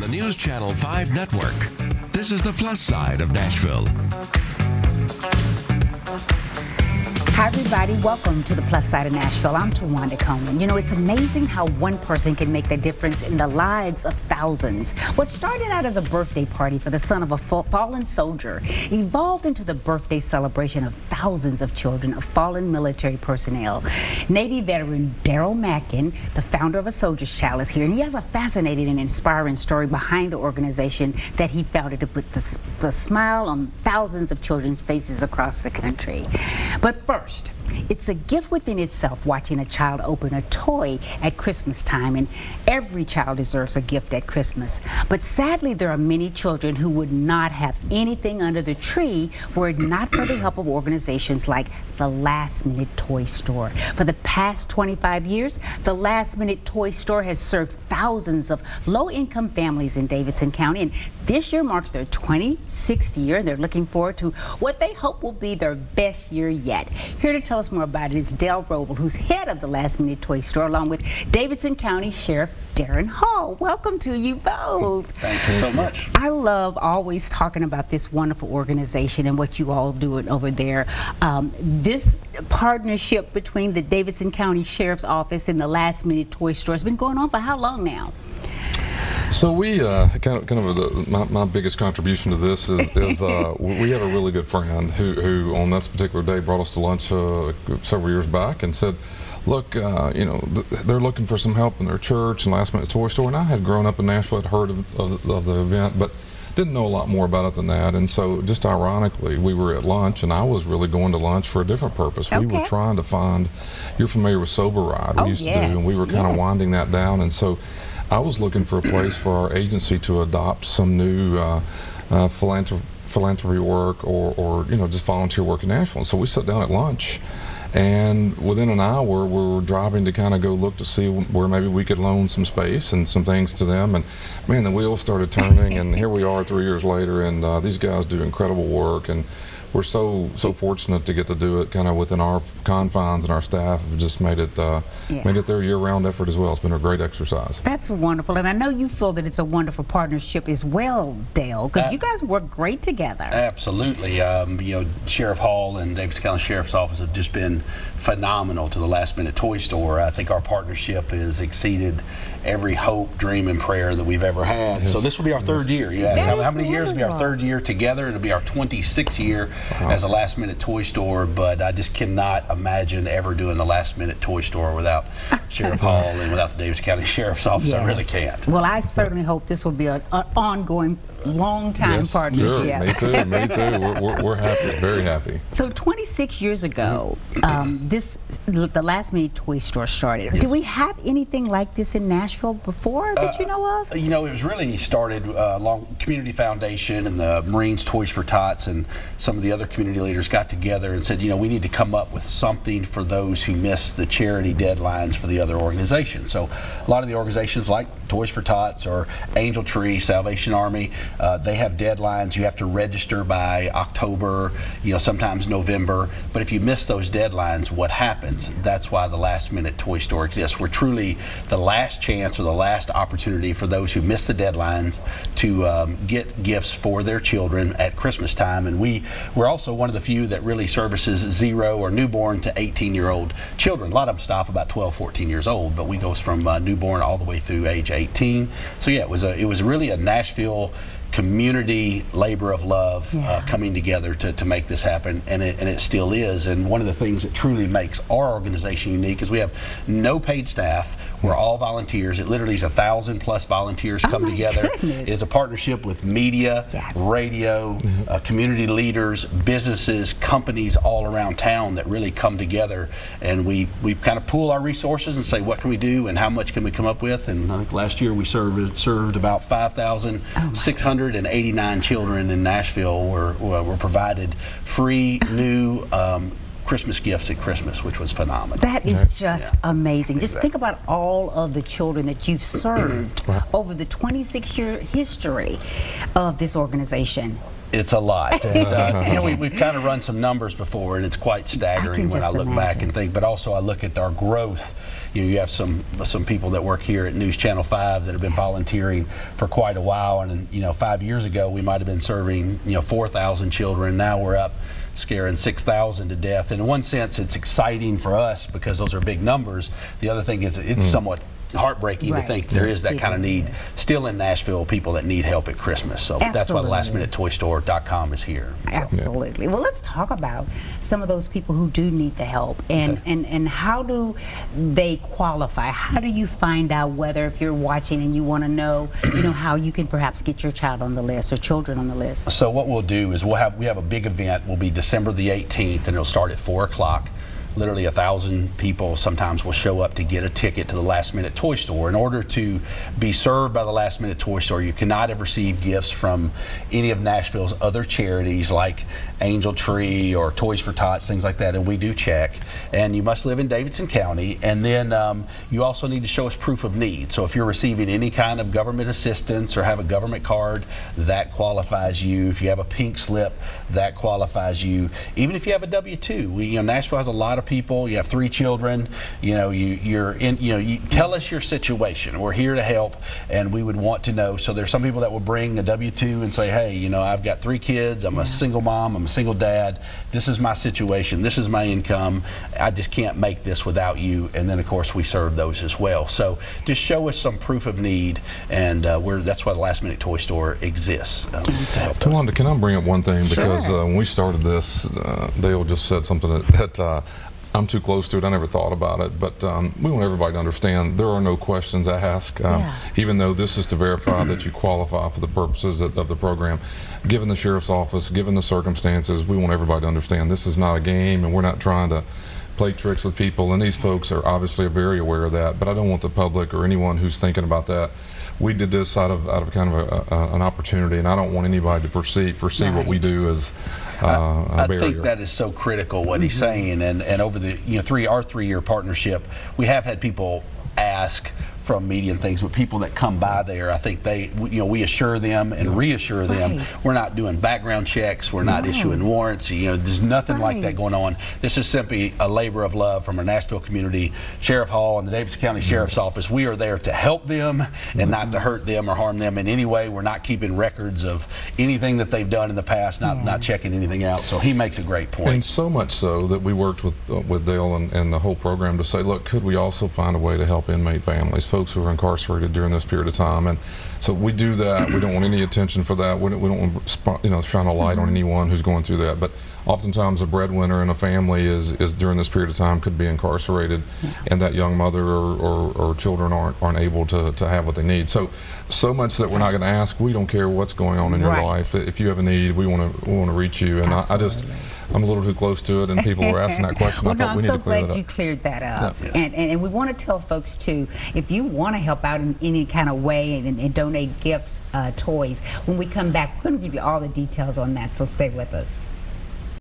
on the News Channel 5 network. This is the Plus Side of Nashville. Hi everybody, welcome to the Plus Side of Nashville. I'm Tawanda Coleman. You know, it's amazing how one person can make the difference in the lives of thousands. What started out as a birthday party for the son of a fallen soldier evolved into the birthday celebration of thousands of children of fallen military personnel. Navy veteran Daron, the founder of A Soldier's Child, is here, and he has a fascinating and inspiring story behind the organization that he founded to put the smile on thousands of children's faces across the country. But first, it's a gift within itself watching a child open a toy at Christmas time, and every child deserves a gift at Christmas. But sadly, there are many children who would not have anything under the tree were it not for the help of organizations like the Last Minute Toy Store. For the past 25 years, the Last Minute Toy Store has served thousands of low-income families in Davidson County, and this year marks their 26th year. They're looking forward to what they hope will be their best year yet. Here to tell us more about it is Robble, who's head of the Last Minute Toy Store, along with Davidson County Sheriff Daron Hall. Welcome to you both. Thank you so much. I love always talking about this wonderful organization and what you all do over there. This partnership between the Davidson County Sheriff's Office and the Last Minute Toy Store has been going on for how long now? So we my biggest contribution to this is we have a really good friend who on this particular day brought us to lunch several years back and said, look, you know, they're looking for some help in their church and Last Minute Toy Store. And I had grown up in Nashville, had heard of the event, but didn't know a lot more about it than that. And so just ironically, we were at lunch, and I was really going to lunch for a different purpose. Okay. We were trying to find, you're familiar with Sober Ride, we used to do, and we were kind of winding that down. And so I was looking for a place for our agency to adopt some new philanthropy work or you know, just volunteer work in Nashville. And so we sat down at lunch, and within an hour we were driving to kind of go look to see where maybe we could loan some space and some things to them. And man, the wheels started turning, and here we are 3 years later, and these guys do incredible work, and we're so fortunate to get to do it kind of within our confines, and our staff have just made it their year-round effort as well. It's been a great exercise. That's wonderful, and I know you feel that it's a wonderful partnership as well, Dale, because you guys work great together. Absolutely. You know, Sheriff Hall and Davidson County Sheriff's Office have just been phenomenal to the Last Minute Toy Store. I think our partnership has exceeded every hope, dream, and prayer that we've ever had. So this will be our third year. You asked how many years? It'll be our third year together. It'll be our 26th year as a Last Minute Toy Store, but I just cannot imagine ever doing the Last Minute Toy Store without Sheriff Hall and without the Davidson County Sheriff's Office. I really can't. Well, I certainly hope this will be an ongoing, long-time partnership. Sure, me too. We're happy, very happy. So 26 years ago, the Last Minute Toy Store started. Yes. Did we have anything like this in Nashville before that you know of? You know, it was really started along Community Foundation and the Marines Toys for Tots, and some of the other community leaders got together and said, you know, we need to come up with something for those who miss the charity deadlines for the other organizations. So a lot of the organizations like Toys for Tots or Angel Tree, Salvation Army, they have deadlines. You have to register by October, you know, sometimes November. But if you miss those deadlines, what happens? That's why the Last Minute Toy Store exists. We're truly the last chance or the last opportunity for those who miss the deadlines to get gifts for their children at Christmas time. And we're also one of the few that really services 0 or newborn to 18-year-old children. A lot of them stop about 12, 14 years old, but we go from newborn all the way through age 18. So yeah, it was really a Nashville community labor of love coming together to make this happen, and it still is. And one of the things that truly makes our organization unique is we have no paid staff. We're all volunteers. It literally is 1,000+ volunteers come together. It's a partnership with media, radio, community leaders, businesses, companies all around town that really come together, and we kind of pool our resources and say, what can we do and how much can we come up with? And I think last year we served about 5,689 children in Nashville were provided free new Christmas gifts at Christmas, which was phenomenal. That is just amazing. Just think about all of the children that you've served over the 26-year history of this organization. It's a lot. And, you know, we've kind of run some numbers before, and it's quite staggering when I look back and think. But also, I look at our growth. You have some people that work here at News Channel 5 that have been volunteering for quite a while. And you know, 5 years ago, we might have been serving 4,000 children. Now we're up scaring 6,000 to death. And in one sense, it's exciting for us because those are big numbers. The other thing is it's somewhat heartbreaking to think there is that kind of need still in Nashville, people that need help at Christmas. So that's why the lastminutetoystore.com is here. Absolutely. Well, let's talk about some of those people who do need the help, and how do they qualify? How do you find out whether, if you're watching and you want to know, how you can perhaps get your child on the list or children on the list? So what we'll do is we have a big event. Will be December the 18th, and it'll start at 4 o'clock. Literally 1,000 people sometimes will show up to get a ticket to the Last Minute Toy Store. In order to be served by the Last Minute Toy Store, you cannot have received gifts from any of Nashville's other charities like Angel Tree or Toys for Tots, things like that, and we do check. And you must live in Davidson County, and then you also need to show us proof of need. So if you're receiving any kind of government assistance or have a government card, that qualifies you. If you have a pink slip, that qualifies you. Even if you have a W-2, Nashville has a lot of people. You have 3 children. You tell us your situation. We're here to help, and we would want to know. So there's some people that will bring a W-2 and say, hey, I've got 3 kids. I'm a single mom. I'm a single dad. This is my situation. This is my income. I just can't make this without you. And then of course we serve those as well. So just show us some proof of need, and that's why the Last Minute Toy Store exists to help. Tawanda, can I bring up one thing? Because when we started this, Dale just said something that I'm too close to it. I never thought about it, but we want everybody to understand there are no questions asked. Even though this is to verify that you qualify for the purposes of the program, given the sheriff's office, given the circumstances, we want everybody to understand this is not a game, and we're not trying to play tricks with people. And these folks are obviously very aware of that. But I don't want the public or anyone who's thinking about that. We did this out of kind of an opportunity, and I don't want anybody to foresee what we do as I think that is so critical what he's saying, and over the our 3-year partnership, we have had people ask from media and things, but people that come by there, I think we assure them and reassure them we're not doing background checks, we're not issuing warrants. There's nothing like that going on. This is simply a labor of love from our Nashville community, Sheriff Hall, and the Davidson County Sheriff's Office. We are there to help them and not to hurt them or harm them in any way. We're not keeping records of anything that they've done in the past, not checking anything out. So he makes a great point. And so much so that we worked with Dale and the whole program to say, look, could we also find a way to help inmate families, folks who are incarcerated during this period of time? And so we do that. We don't want any attention for that. We don't want to shine a light on anyone who's going through that. But oftentimes a breadwinner in a family is during this period of time could be incarcerated, and that young mother or children aren't able to have what they need. So much that we're not going to ask. We don't care what's going on in your life. If you have a need, we want to reach you. And I'm a little too close to it, and people were asking that question. Well, I thought we need to clear that up. I'm so glad you cleared that up. And we want to tell folks too, if you want to help out in any kind of way and donate gifts, toys, when we come back, we're going to give you all the details on that, so stay with us.